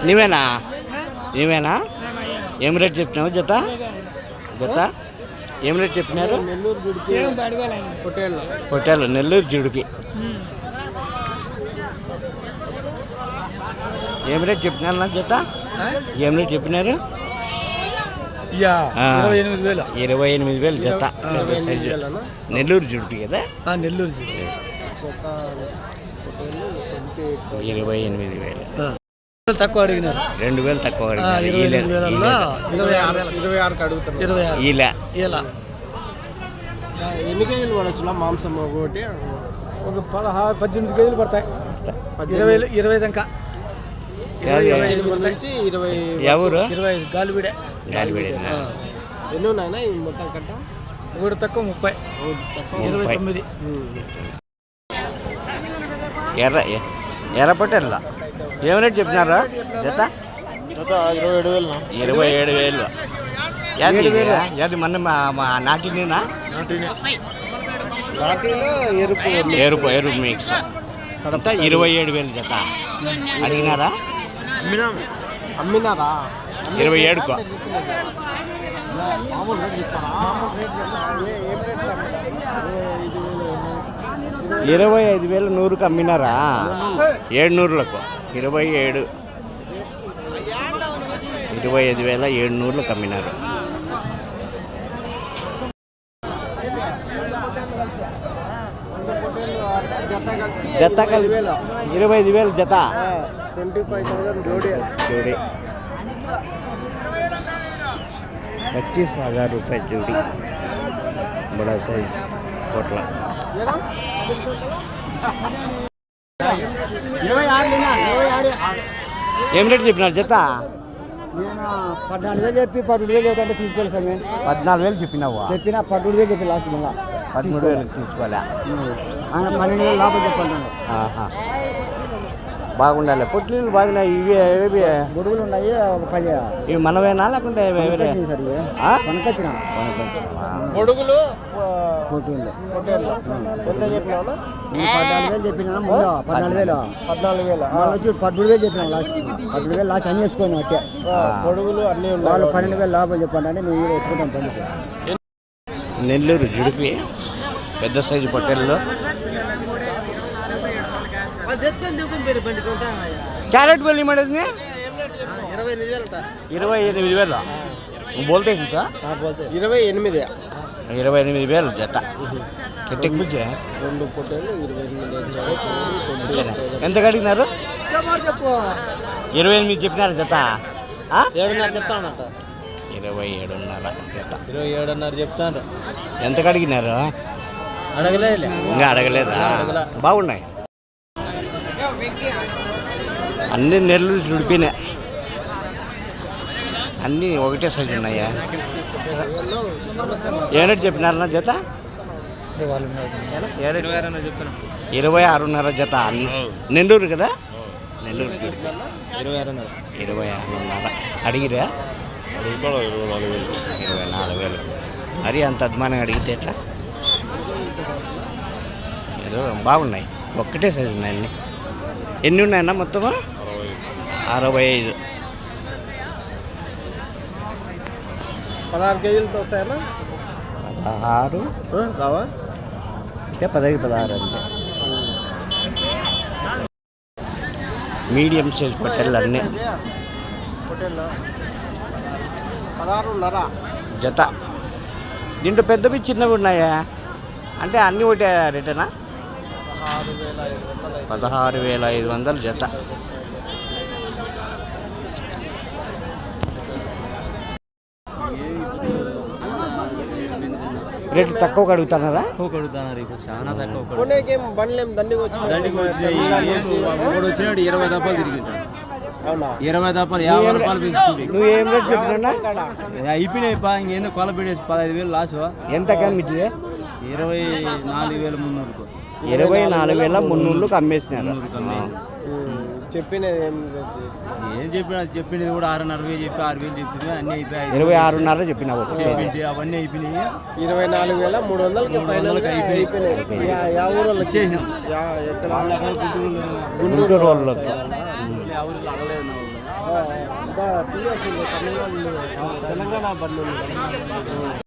నీవేనా నీవేనా ఏం రేట్ చెప్పినావు జత జత ఏం రేట్ చెప్పినారు? నెల్లూరు జుడిపి పొట్టేళ్ళు నెల్లూరు జుడిపి ఏం రేట్ చెప్పినారు నా జత? ఏం రేట్ చెప్పినారు? 28,000 జత. సైజు నెల్లూరు జుడిపి కదా? నెల్లూరు జుడిపి 28,000 తక్కువ అడిగినారు. 2,000 తక్కువ ఎన్ని కేజీలు పడవచ్చు మాంసం? ఒకటి ఒక 18 కేజీలు పడతాయి. 20 దాకా ఎవరు? 25 గాలిబీడే. ఎన్ని ఉన్నాయన్నా మొత్తం కట్ట? ఒకటి తక్కువ 30, 29. ఎర్ర పొట్టేళ్ళ ఏం రేట్ చెప్పినారా జత? 27,000. అది మొన్న నాటినేనా? ఎరుపు మిక్స్ 27,000 జత. అడిగినారా? అమ్మినారా? 27కు 25,000 100కు అమ్మినారా? 700లకు 25,700లకు అమ్మినారు. జత కలిపి 25,000 జత. 25,000 జోడి. 25,000 रुपये जोड़ी. बड़ा साइज पोटला. 26 ఏం రేట్ చెప్పినారు జత? 14,000 చెప్పి 13,000 అవుతుంటే తీసుకోవాలి సార్. 14,000 చెప్పినావు? 13,000 చెప్పి లాస్ట్ మళ్ళా 13,000 తీసుకోవాలా? ఆయన 12,000 లాభం చెప్పండి. బాగుండాలి. పొట్లీలు బాగున్నాయి. ఇవి గొడుగులు ఉన్నాయి. ఒక 10. ఇవి మనవేనా లేకుంటే సార్ కొనుకొచ్చిన గొడుగులు పొట్టేళ్ళు ఎంత చెప్పినా? 14,000 చెప్పినా. ముందు 14,000 వచ్చి 13,000 చెప్పినా. లాస్ట్ 13,000 లాస్ట్ అన్ని వేసుకోండి. అట్టే గొడుగులు అన్నీ వాళ్ళు 12,000 లాభం చెప్పండి అంటే మేము వచ్చుకుంటాం. పండుగ నెల్లూరు జుడిపి పెద్ద సైజు పొట్టేళ్ళు. క్యారెట్ బెల్లి మడేది 28,000. बोलते हैं सर? हाँ बोलते हैं. 28,000 జత. కిట్టకి పిచ్చే 2 పొట్టేళ్ళు 28,000. ఎంత కడిగినారు? చెప్పు 28 చెప్పినారు జత. 7.5 చెప్తానట. 27.5 జత. 27.5 చెప్తాను. ఎంత కడిగినారు? అడగలేదు. ఇంకా అడగలేదా? బాగున్నాయి అన్ని. నెల్లూరు జుడిపినే అన్నీ ఒకటే సైజు ఉన్నాయా? ఏ రేట్ చెప్పినారన్నా జత? 26.5 జత. నెల్లూరు కదా? నెల్లూరు 26.5 అడిగిరా? 24,000. మరి అంత అద్మానంగా అడిగితే ఎట్లా? ఏదో బాగున్నాయి. ఒక్కటే సైజు ఉన్నాయి అన్నీ. ఎన్ని ఉన్నాయన్నా మొత్తము? 65. 16 కేజీలతో వస్తాయన్నా? 16 రావా? అంటే 16 అంతే. మీడియం సైజ్ పొట్టేళ్ళు అన్నీ. పొట్టేళ్ళు 16.5 జత. దీంట్లో పెద్దవి చిన్నవి ఉన్నాయా? అంటే అన్నీ ఒకటే రేటేనా? 16,500 జత. రేటు తక్కువ అడుగుతున్నారా? చాలా తక్కువ. బండ్లేం దండికి వచ్చినాడు 20 దప్పాలు తిరిగింటాడు. 20 దప్పాలు 50 రూపాయలు పెంచుతుంది. నువ్వు ఏం రేట్ చెప్పినా? అయిపోయినాయి. ఇంకేందో కొల పెట్టేసి 15,000 లాస్. ఎంత కమ్మించి? 24,300. 24,300కు అమ్మేసినారు. చెప్పినది ఏం చెప్పినా చెప్పింది కూడా 6,500 చెప్పి 6,000 చెప్తుంది. అన్నీ అయిపోయాయి. 26.5 చెప్పినావు. అవన్నీ అయిపోయినాయి. 24,300కి ఫైనల్గా అయిపోయినాయి. ఊరు వాళ్ళు వచ్చేసినాం. గుంటూరు వాళ్ళకి టీఎస్ ఉంది, తమిళనాడు తెలంగాణ బండి ఉంది.